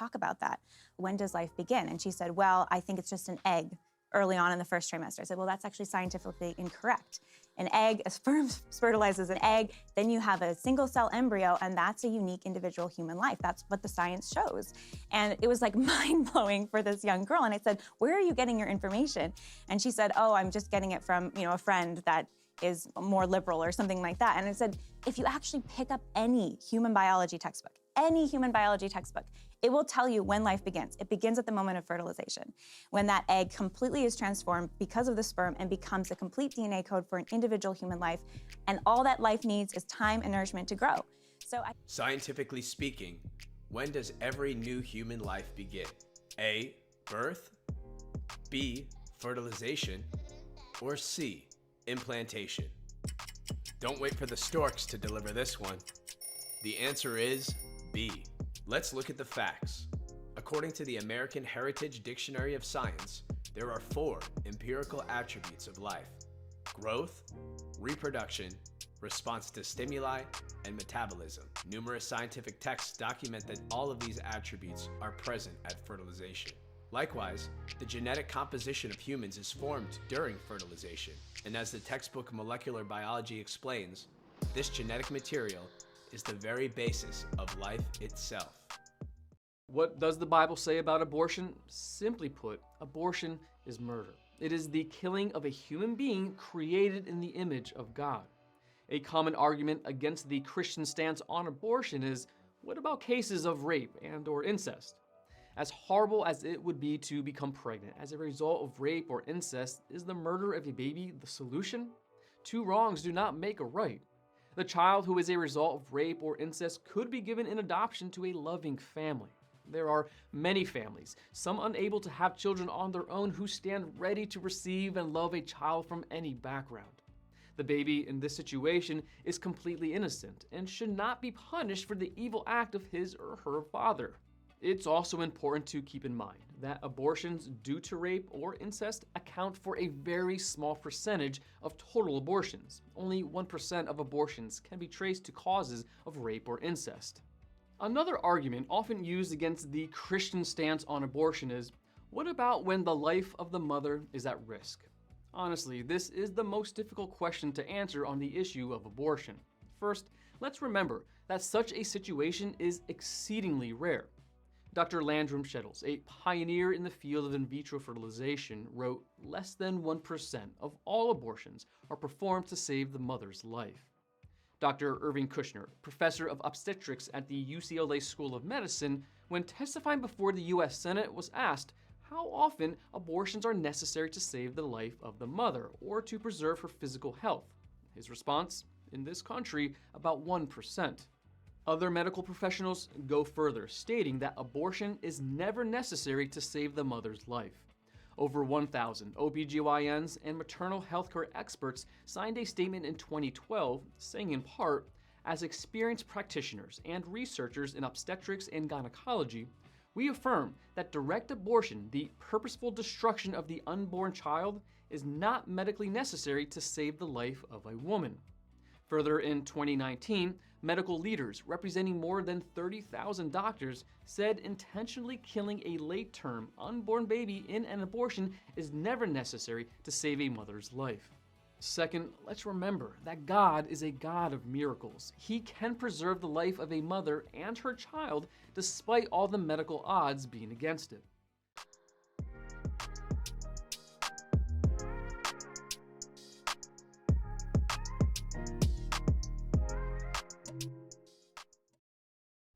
talk about that. When does life begin? And she said, well, I think it's just an egg early on in the first trimester. I said, well, that's actually scientifically incorrect. An egg, a sperm fertilizes an egg, then you have a single cell embryo, and that's a unique individual human life. That's what the science shows. And it was like mind blowing for this young girl. And I said, where are you getting your information? And she said, oh, I'm just getting it from, a friend that is more liberal or something like that. And I said, if you actually pick up any human biology textbook, it will tell you when life begins. It begins at the moment of fertilization, when that egg completely is transformed because of the sperm and becomes a complete DNA code for an individual human life. And all that life needs is time and nourishment to grow. Scientifically speaking, when does every new human life begin? A, birth, B, fertilization, or C, implantation? Don't wait for the storks to deliver this one. The answer is B. Let's look at the facts. According to the American Heritage Dictionary of Science, there are 4 empirical attributes of life: growth, reproduction, response to stimuli, and metabolism. Numerous scientific texts document that all of these attributes are present at fertilization. Likewise, the genetic composition of humans is formed during fertilization, and as the textbook Molecular Biology explains, this genetic material is the very basis of life itself. What does the Bible say about abortion? Simply put, abortion is murder. It is the killing of a human being created in the image of God. A common argument against the Christian stance on abortion is, what about cases of rape and/or incest? As horrible as it would be to become pregnant as a result of rape or incest, is the murder of a baby the solution? 2 wrongs do not make a right. The child who is a result of rape or incest could be given in adoption to a loving family. There are many families, some unable to have children on their own, who stand ready to receive and love a child from any background. The baby in this situation is completely innocent and should not be punished for the evil act of his or her father. It's also important to keep in mind that abortions due to rape or incest account for a very small percentage of total abortions. Only 1% of abortions can be traced to causes of rape or incest. Another argument often used against the Christian stance on abortion is, what about when the life of the mother is at risk? Honestly, this is the most difficult question to answer on the issue of abortion. First, let's remember that such a situation is exceedingly rare. Dr. Landrum Shettles, a pioneer in the field of in vitro fertilization, wrote, less than 1% of all abortions are performed to save the mother's life. Dr. Irving Kushner, professor of obstetrics at the UCLA School of Medicine, when testifying before the US Senate, was asked how often abortions are necessary to save the life of the mother or to preserve her physical health. His response, in this country, about 1%. Other medical professionals go further, stating that abortion is never necessary to save the mother's life. Over 1,000 OBGYNs and maternal healthcare experts signed a statement in 2012 saying in part, as experienced practitioners and researchers in obstetrics and gynecology, we affirm that direct abortion, the purposeful destruction of the unborn child, is not medically necessary to save the life of a woman. Further, in 2019, medical leaders representing more than 30,000 doctors said intentionally killing a late-term unborn baby in an abortion is never necessary to save a mother's life. Second, let's remember that God is a God of miracles. He can preserve the life of a mother and her child despite all the medical odds being against it.